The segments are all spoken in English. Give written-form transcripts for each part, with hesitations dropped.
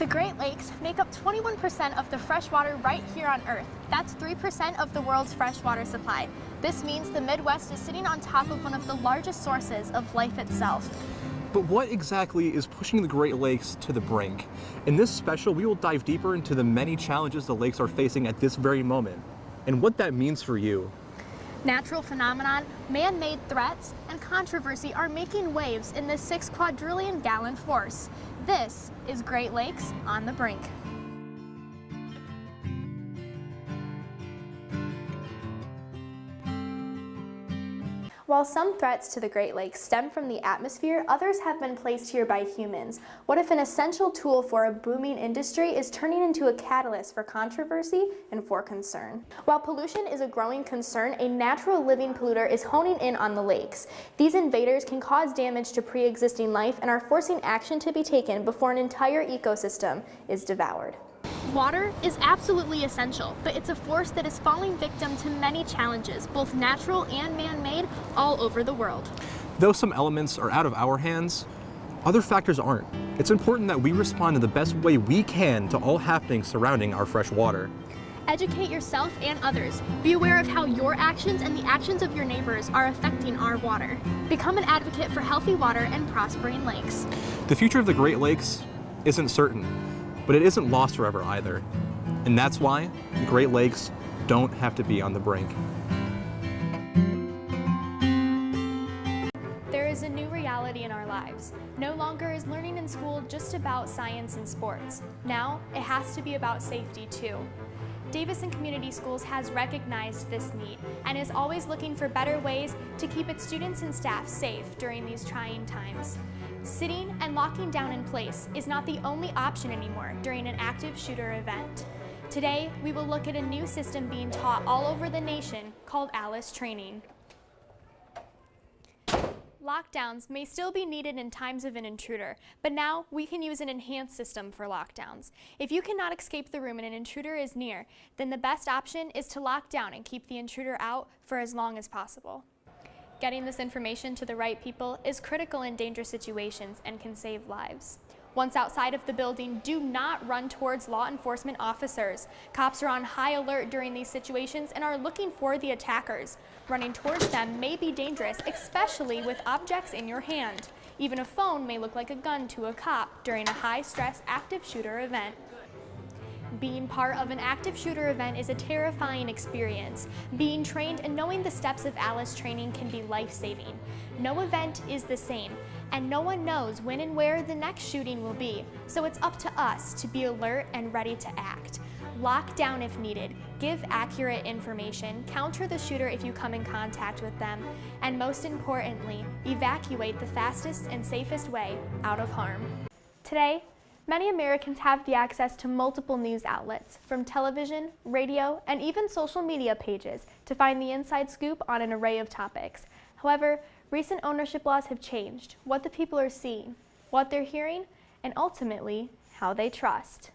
The Great Lakes make up 21% of the fresh water right here on Earth. That's 3% of the world's freshwater supply. This means the Midwest is sitting on top of one of the largest sources of life itself. But what exactly is pushing the Great Lakes to the brink? In this special, we will dive deeper into the many challenges the lakes are facing at this very moment, and what that means for you. Natural phenomenon, man-made threats, and controversy are making waves in this 6 quadrillion gallon force. This is Great Lakes on the Brink. While some threats to the Great Lakes stem from the atmosphere, others have been placed here by humans. What if an essential tool for a booming industry is turning into a catalyst for controversy and for concern? While pollution is a growing concern, a natural living polluter is honing in on the lakes. These invaders can cause damage to pre-existing life and are forcing action to be taken before an entire ecosystem is devoured. Water is absolutely essential, but it's a force that is falling victim to many challenges, both natural and man-made, all over the world. Though some elements are out of our hands, other factors aren't. It's important that we respond in the best way we can to all happenings surrounding our fresh water. Educate yourself and others. Be aware of how your actions and the actions of your neighbors are affecting our water. Become an advocate for healthy water and prospering lakes. The future of the Great Lakes isn't certain, but it isn't lost forever either. And that's why the Great Lakes don't have to be on the brink. There is a new reality in our lives. No longer is learning in school just about science and sports. Now, it has to be about safety too. Davison Community Schools has recognized this need and is always looking for better ways to keep its students and staff safe during these trying times. Sitting and locking down in place is not the only option anymore during an active shooter event. Today, we will look at a new system being taught all over the nation called ALICE training. Lockdowns may still be needed in times of an intruder, but now we can use an enhanced system for lockdowns. If you cannot escape the room and an intruder is near, then the best option is to lock down and keep the intruder out for as long as possible. Getting this information to the right people is critical in dangerous situations and can save lives. Once outside of the building, do not run towards law enforcement officers. Cops are on high alert during these situations and are looking for the attackers. Running towards them may be dangerous, especially with objects in your hand. Even a phone may look like a gun to a cop during a high-stress active shooter event. Being part of an active shooter event is a terrifying experience. Being trained and knowing the steps of ALICE training can be life-saving. No event is the same, and no one knows when and where the next shooting will be, so it's up to us to be alert and ready to act. Lock down if needed, give accurate information, counter the shooter if you come in contact with them, and most importantly, evacuate the fastest and safest way out of harm. Today, many Americans have the access to multiple news outlets, from television, radio, and even social media pages, to find the inside scoop on an array of topics. However, recent ownership laws have changed what the people are seeing, what they're hearing, and ultimately, how they trust.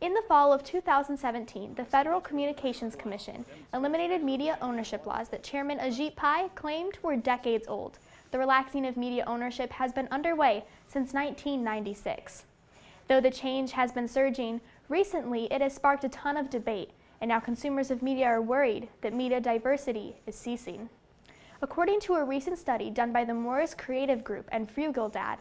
In the fall of 2017, the Federal Communications Commission eliminated media ownership laws that Chairman Ajit Pai claimed were decades old. The relaxing of media ownership has been underway since 1996. Though the change has been surging, recently it has sparked a ton of debate, and now consumers of media are worried that media diversity is ceasing. According to a recent study done by the Morris Creative Group and Frugal-Dad,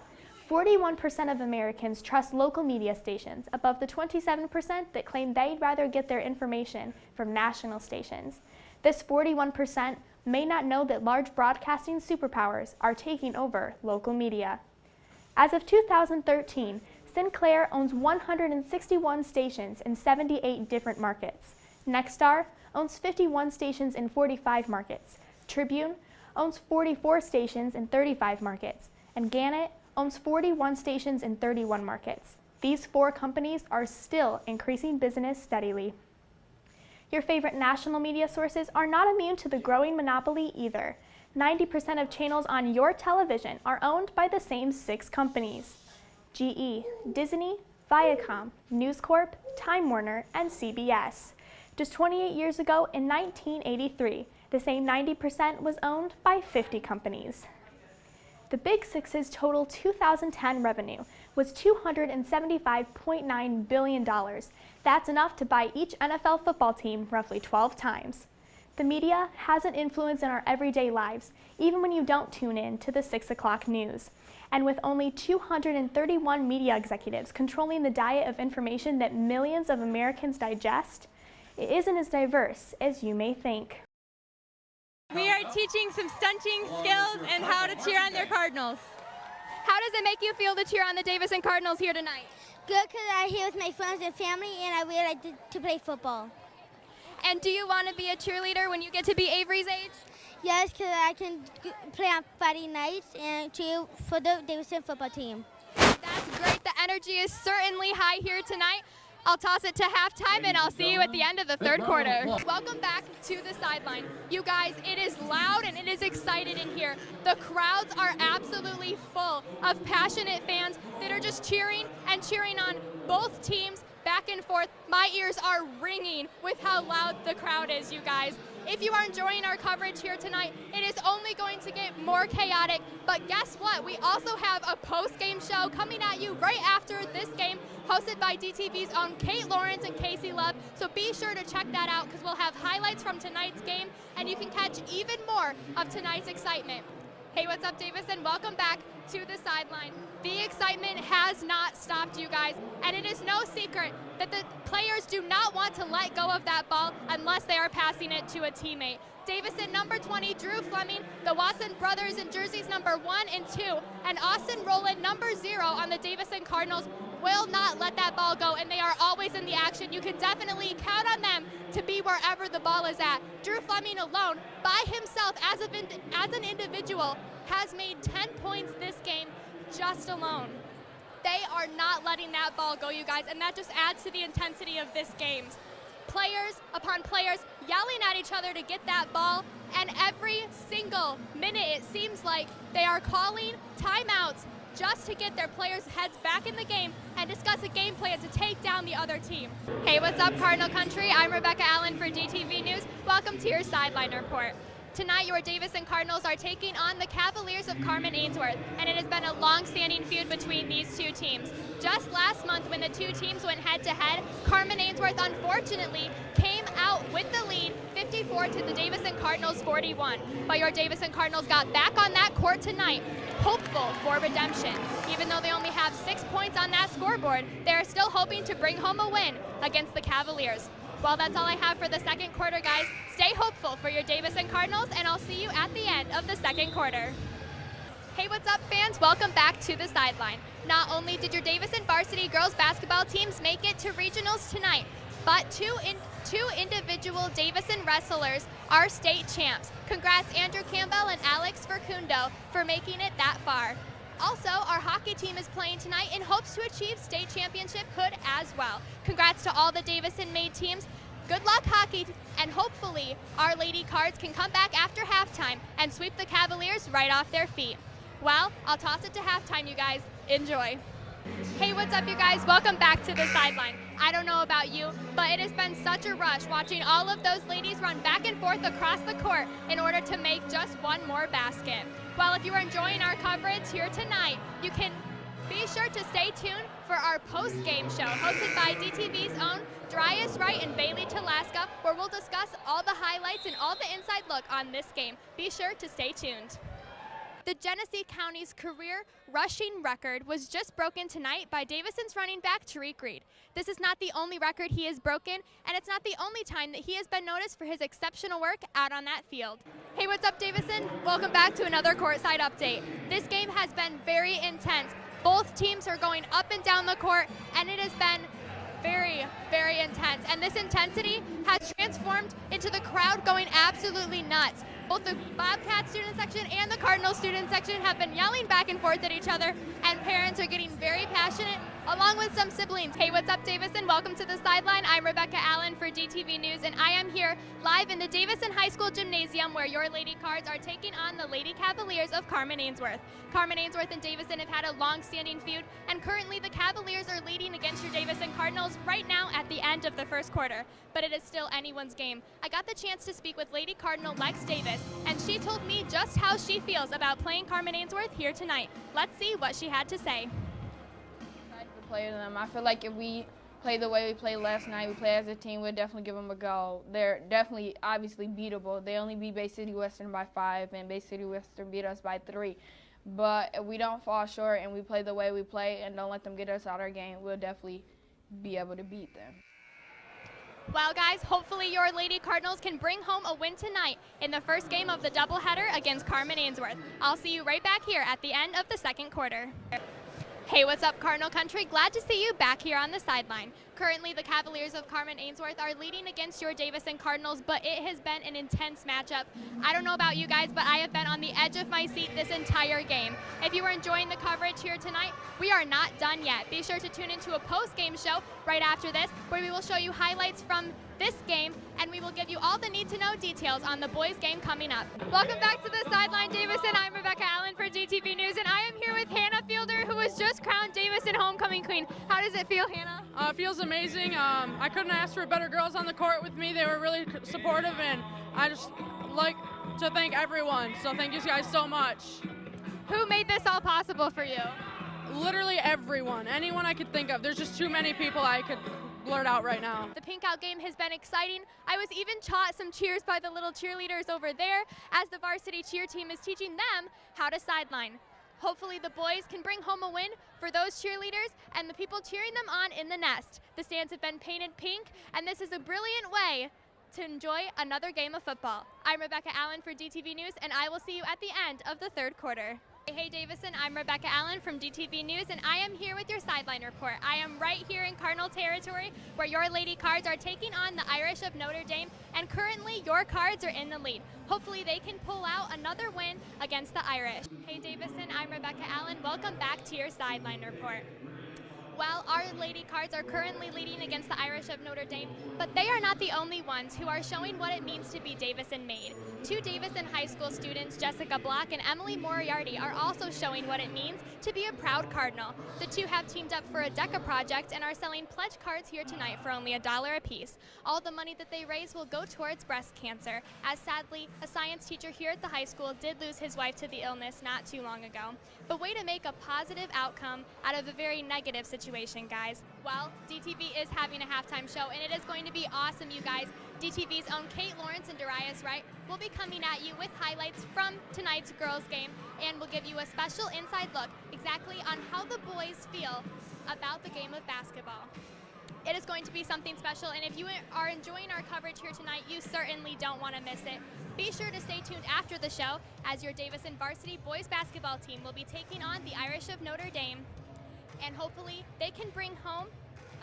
41% of Americans trust local media stations, above the 27% that claim they'd rather get their information from national stations. This 41% may not know that large broadcasting superpowers are taking over local media. As of 2013, Sinclair owns 161 stations in 78 different markets. Nexstar owns 51 stations in 45 markets. Tribune owns 44 stations in 35 markets. And Gannett owns 41 stations in 31 markets. These 4 companies are still increasing business steadily. Your favorite national media sources are not immune to the growing monopoly either. 90% of channels on your television are owned by the same 6 companies: GE, Disney, Viacom, News Corp, Time Warner, and CBS. Just 28 years ago, in 1983, the same 90% was owned by 50 companies. The Big Six's total 2010 revenue was $275.9 billion. That's enough to buy each NFL football team roughly 12 times. The media has an influence in our everyday lives, even when you don't tune in to the 6 o'clock news. And with only 231 media executives controlling the diet of information that millions of Americans digest, it isn't as diverse as you may think. We are teaching some stunting skills and how to cheer on their Cardinals. How does it make you feel to cheer on the Davison Cardinals here tonight? Good, because I'm here with my friends and family, and I really like to play football. And do you want to be a cheerleader when you get to be Avery's age? Yes, because I can play on Friday nights and cheer for the Davison football team. That's great. The energy is certainly high here tonight. I'll toss it to halftime, and I'll see you at the end of the third quarter. Welcome back to the sideline. You guys, it is loud and it is excited in here. The crowds are absolutely full of passionate fans that are just cheering and cheering on both teams back and forth. My ears are ringing with how loud the crowd is, you guys. If you are enjoying our coverage here tonight, it is only going to get more chaotic, but guess what? We also have a post-game show coming at you right after this game, hosted by DTV's own Kate Lawrence and Casey Love, so be sure to check that out because we'll have highlights from tonight's game, and you can catch even more of tonight's excitement. Hey, what's up, Davison? Welcome back to the sideline. The excitement has not stopped, you guys, and it is no secret that the players do not want to let go of that ball unless they are passing it to a teammate. Davison, number 20, Drew Fleming, the Watson brothers in jerseys number 1 and 2, and Austin Rowland, number 0 on the Davison Cardinals, will not let that ball go, and they are always in the action. You can definitely count on them to be wherever the ball is at. Drew Fleming alone, by himself, as an individual, has made 10 points this game just alone. They are not letting that ball go, you guys, and that just adds to the intensity of this game. Players upon players yelling at each other to get that ball, and every single minute it seems like they are calling timeouts just to get their players' heads back in the game and discuss a game plan to take down the other team. Hey, what's up, Cardinal Country? I'm Rebekah Allen for DTV News. Welcome to your Sideline Report. Tonight, your Davison Cardinals are taking on the Cavaliers of Carman Ainsworth, and it has been a long-standing feud between these two teams. Just last month, when the two teams went head-to-head, Carman Ainsworth unfortunately came out with the lead, 54 to the Davison Cardinals 41. But your Davison Cardinals got back on that court tonight, hopeful for redemption. Even though they only have 6 points on that scoreboard, they are still hoping to bring home a win against the Cavaliers. Well, that's all I have for the second quarter, guys. Stay hopeful for your Davison Cardinals, and I'll see you at the end of the second quarter. Hey, what's up, fans? Welcome back to the sideline. Not only did your Davison varsity girls basketball teams make it to regionals tonight, but two individual Davison wrestlers are state champs. Congrats, Andrew Campbell and Alex Facundo, for making it that far. Also, our hockey team is playing tonight in hopes to achieve state championship hood as well. Congrats to all the Davison-made teams. Good luck, hockey, and hopefully our Lady Cards can come back after halftime and sweep the Cavaliers right off their feet. Well, I'll toss it to halftime, you guys. Enjoy. Hey, what's up, you guys? Welcome back to the sideline. I don't know about you, but it has been such a rush watching all of those ladies run back and forth across the court in order to make just one more basket. Well, if you are enjoying our coverage here tonight, you can be sure to stay tuned for our post-game show hosted by DTV's own Dryas Wright and Bailey Talaska, where we'll discuss all the highlights and all the inside look on this game. Be sure to stay tuned. The Genesee County's career rushing record was just broken tonight by Davison's running back, Tariq Reed. This is not the only record he has broken, and it's not the only time that he has been noticed for his exceptional work out on that field. Hey, what's up, Davison? Welcome back to another courtside update. This game has been very intense. Both teams are going up and down the court, and it has been very, very intense. And this intensity has transformed into the crowd going absolutely nuts. Both the Bobcat student section and the Cardinal student section have been yelling back and forth at each other, and parents are getting very passionate, along with some siblings. Hey, what's up, Davison? Welcome to the sideline. I'm Rebekah Allen for DTV News, and I am here live in the Davison High School Gymnasium where your Lady Cards are taking on the Lady Cavaliers of Carman Ainsworth. Carman Ainsworth and Davison have had a long-standing feud, and currently the Cavaliers are leading against your Davison Cardinals right now at the end of the first quarter, but it is still anyone's game. I got the chance to speak with Lady Cardinal Lex Davis, and she told me just how she feels about playing Carman Ainsworth here tonight. Let's see what she had to say. play them. I feel like if we play the way we played last night, we play as a team, we'll definitely give them a go. They're definitely obviously beatable. They only beat Bay City Western by 5, and Bay City Western beat us by 3. But if we don't fall short and we play the way we play and don't let them get us out of our game, we'll definitely be able to beat them. Well, guys, hopefully your Lady Cardinals can bring home a win tonight in the first game of the doubleheader against Carman Ainsworth. I'll see you right back here at the end of the second quarter. Hey, what's up, Cardinal Country? Glad to see you back here on the sideline. Currently, the Cavaliers of Carman Ainsworth are leading against your Davison Cardinals, but it has been an intense matchup. I don't know about you guys, but I have been on the edge of my seat this entire game. If you are enjoying the coverage here tonight, we are not done yet. Be sure to tune into a post-game show right after this, where we will show you highlights from this game, and we will give you all the need-to-know details on the boys' game coming up. Welcome back to the sideline, Davison. I'm Rebekah Allen for DTV News, and I am here with Hannah Fielder, who was just crowned Davison Homecoming Queen. How does it feel, Hannah? It feels amazing. I couldn't ask for better girls on the court with me. They were really supportive, and I just like to thank everyone. So thank you guys so much. Who made this all possible for you? Literally everyone, anyone I could think of. There's just too many people I could blurt out right now. The pink out game has been exciting. I was even taught some cheers by the little cheerleaders over there as the varsity cheer team is teaching them how to sideline. Hopefully the boys can bring home a win for those cheerleaders and the people cheering them on in the nest. The stands have been painted pink, and this is a brilliant way to enjoy another game of football. I'm Rebekah Allen for DTV News, and I will see you at the end of the third quarter. Hey Davison, I'm Rebekah Allen from DTV News, and I am here with your sideline report. I am right here in Cardinal territory where your Lady Cards are taking on the Irish of Notre Dame, and currently your Cards are in the lead. Hopefully they can pull out another win against the Irish. Hey Davison, I'm Rebekah Allen. Welcome back to your sideline report. Well, our Lady Cards are currently leading against the Irish of Notre Dame, but they are not the only ones who are showing what it means to be Davison made. Two Davison High School students, Jessica Block and Emily Moriarty, are also showing what it means to be a proud Cardinal. The two have teamed up for a DECA project and are selling pledge cards here tonight for only $1 a piece. All the money that they raise will go towards breast cancer, as sadly, a science teacher here at the high school did lose his wife to the illness not too long ago. But way to make a positive outcome out of a very negative situation, guys. Well, DTV is having a halftime show, and it is going to be awesome, you guys. DTV's own Kate Lawrence and Darius Wright will be coming at you with highlights from tonight's girls' game, and will give you a special inside look exactly on how the boys feel about the game of basketball. It is going to be something special, and if you are enjoying our coverage here tonight, you certainly don't want to miss it. Be sure to stay tuned after the show, as your Davison varsity boys basketball team will be taking on the Irish of Notre Dame, and hopefully they can bring home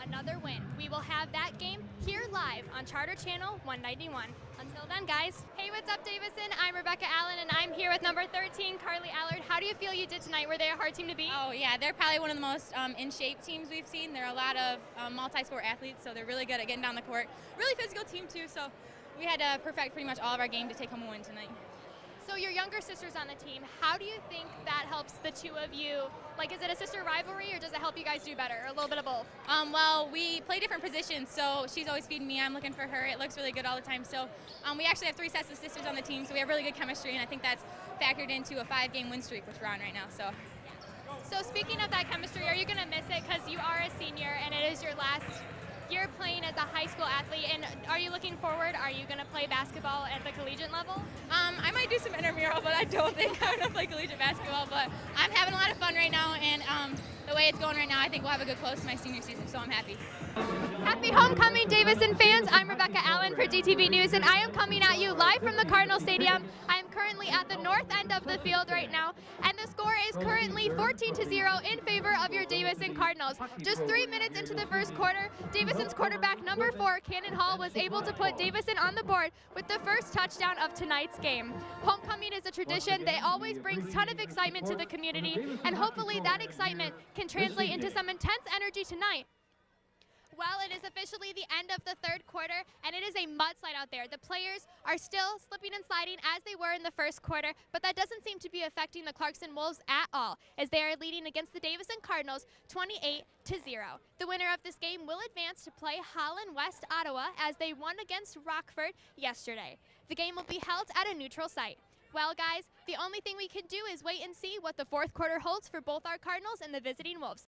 another win. We will have that game here live on Charter Channel 191. Until then, guys. Hey, what's up, Davison? I'm Rebekah Allen, and I'm here with number 13, Carly Allard. How do you feel you did tonight? Were they a hard team to beat? Oh yeah, they're probably one of the most in-shape teams we've seen. They're a lot of multi-sport athletes, so they're really good at getting down the court. Really physical team too, so we had to perfect pretty much all of our game to take home a win tonight. So your younger sister's on the team. How do you think that helps the two of you? Like, is it a sister rivalry, or does it help you guys do better, or a little bit of both? Well, we play different positions, so she's always feeding me. I'm looking for her. It looks really good all the time. So we actually have 3 sets of sisters on the team, so we have really good chemistry, and I think that's factored into a 5-game win streak, which we're on right now. So speaking of that chemistry, are you going to miss it because you are a senior and it is your last year playing as a high school athlete? And are you looking forward? Are you going to play basketball at the collegiate level? I might do some intramural, but I don't think I'm going to play collegiate basketball. But I'm having a lot of fun right now, and the way it's going right now, I think we'll have a good close to my senior season, so I'm happy. Happy homecoming, Davison fans. I'm Rebekah Allen for DTV News, and I am coming at you live from the Cardinal Stadium. I am currently at the north end of the field right now, and the score is currently 14-0 in favor of your Davison Cardinals. Just 3 minutes into the first quarter, Davison's quarterback number 4, Cannon Hall, was able to put Davison on the board with the first touchdown of tonight's game. Homecoming is a tradition that always brings a ton of excitement to the community, and hopefully that excitement can translate into some intense energy tonight. Well, it is officially the end of the third quarter, and it is a mudslide out there. The players are still slipping and sliding as they were in the first quarter, but that doesn't seem to be affecting the Clarkson Wolves at all, as they are leading against the Davison Cardinals 28-0. The winner of this game will advance to play Holland West Ottawa, as they won against Rockford yesterday. The game will be held at a neutral site. Well, guys, the only thing we can do is wait and see what the fourth quarter holds for both our Cardinals and the visiting Wolves.